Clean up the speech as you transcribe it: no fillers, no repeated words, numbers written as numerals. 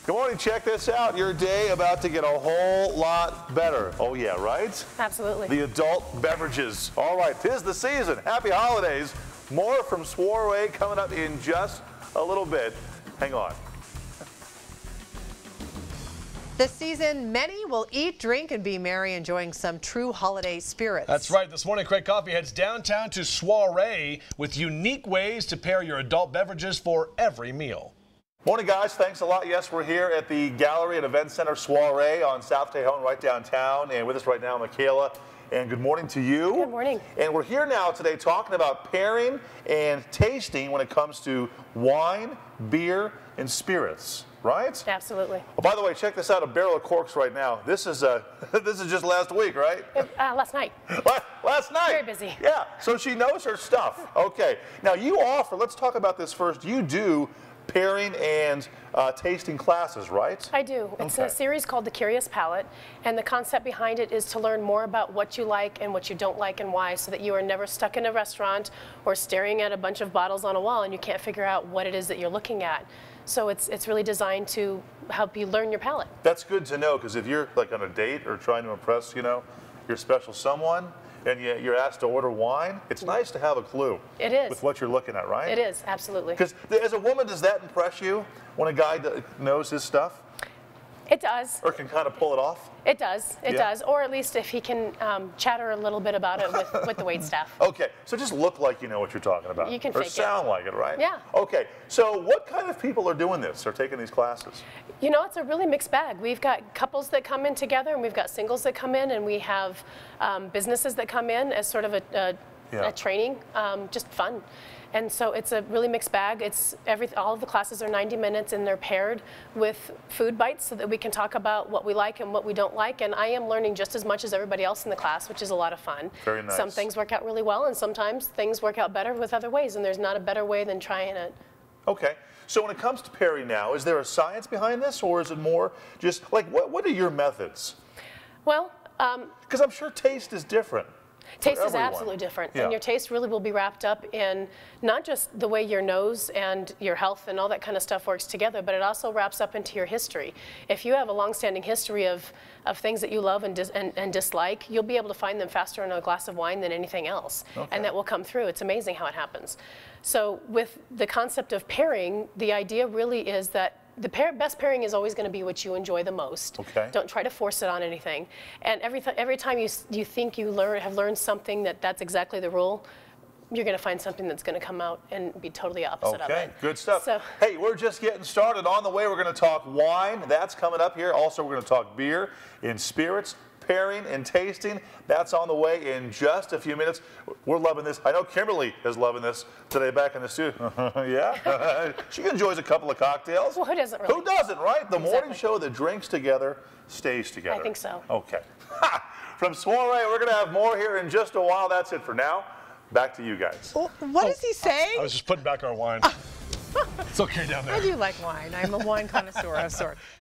Good morning, check this out. Your day about to get a whole lot better. Oh yeah, right? Absolutely. The adult beverages. All right, 'tis the season. Happy holidays. More from Soiree coming up in just a little bit. Hang on. This season, many will eat, drink, and be merry, enjoying some true holiday spirits. That's right. This morning, Craig Coffee heads downtown to Soiree with unique ways to pair your adult beverages for every meal. Morning, guys. Thanks a lot. Yes, we're here at the Gallery and Event Center Soiree on South Tejon, right downtown. And with us right now, Michaela. And good morning to you. Good morning. And we're here now today talking about pairing and tasting when it comes to wine, beer, and spirits, right? Absolutely. Oh, by the way, check this out, a barrel of corks right now. This is this is just last week, right? Last night. Last night. Very busy. Yeah, so she knows her stuff. Okay, now you offer, let's talk about this first. You do pairing and tasting classes, right? I do. It's a series called The Curious Palate, and the concept behind it is to learn more about what you like and what you don't like and why, so that you are never stuck in a restaurant or staring at a bunch of bottles on a wall and you can't figure out what it is that you're looking at. So it's really designed to help you learn your palate. That's good to know, because if you're like on a date or trying to impress, your special someone, and you're asked to order wine, it's nice to have a clue. It is. With what you're looking at, right? It is, absolutely. Because as a woman, does that impress you when a guy knows his stuff? It does. Or can kind of pull it off? It does. It does. Or at least if he can chatter a little bit about it with the wait staff. Okay, so just look like you know what you're talking about. You can or fake sound like it, right? Yeah. Okay, so what kind of people are doing this or taking these classes? You know, it's a really mixed bag. We've got couples that come in together, and we've got singles that come in, and we have businesses that come in as sort of a training, just fun. And so it's a really mixed bag. All of the classes are 90 minutes, and they're paired with food bites so that we can talk about what we like and what we don't like. And I am learning just as much as everybody else in the class, which is a lot of fun. Very nice. Some things work out really well, and sometimes things work out better with other ways, and there's not a better way than trying it. Okay, so when it comes to pairing now, is there a science behind this, or is it more just like, what are your methods? Well, because I'm sure taste is different. Taste is absolutely different, and your taste really will be wrapped up in not just the way your nose and your health and all that kind of stuff works together, but it also wraps up into your history. If you have a long-standing history of things that you love and dislike, you'll be able to find them faster in a glass of wine than anything else, and that will come through. It's amazing how it happens. So with the concept of pairing, the idea really is that the best pairing is always going to be what you enjoy the most. Okay. Don't try to force it on anything. And every time you think you have learned something that's exactly the rule, you're going to find something that's going to come out and be totally opposite of it. Okay, good stuff. So, hey, we're just getting started. On the way, we're going to talk wine. That's coming up here. Also, we're going to talk beer and spirits. Pairing and tasting, that's on the way in just a few minutes. We're loving this. I know Kimberly is loving this today back in the studio. Yeah, she enjoys a couple of cocktails. well, who doesn't really? Who doesn't, right? The morning show that drinks together stays together. I think so. Okay. From Soiree, we're going to have more here in just a while. That's it for now. Back to you guys. What does he say? I was just putting back our wine. It's okay down there. I do like wine. I'm a wine connoisseur of sorts.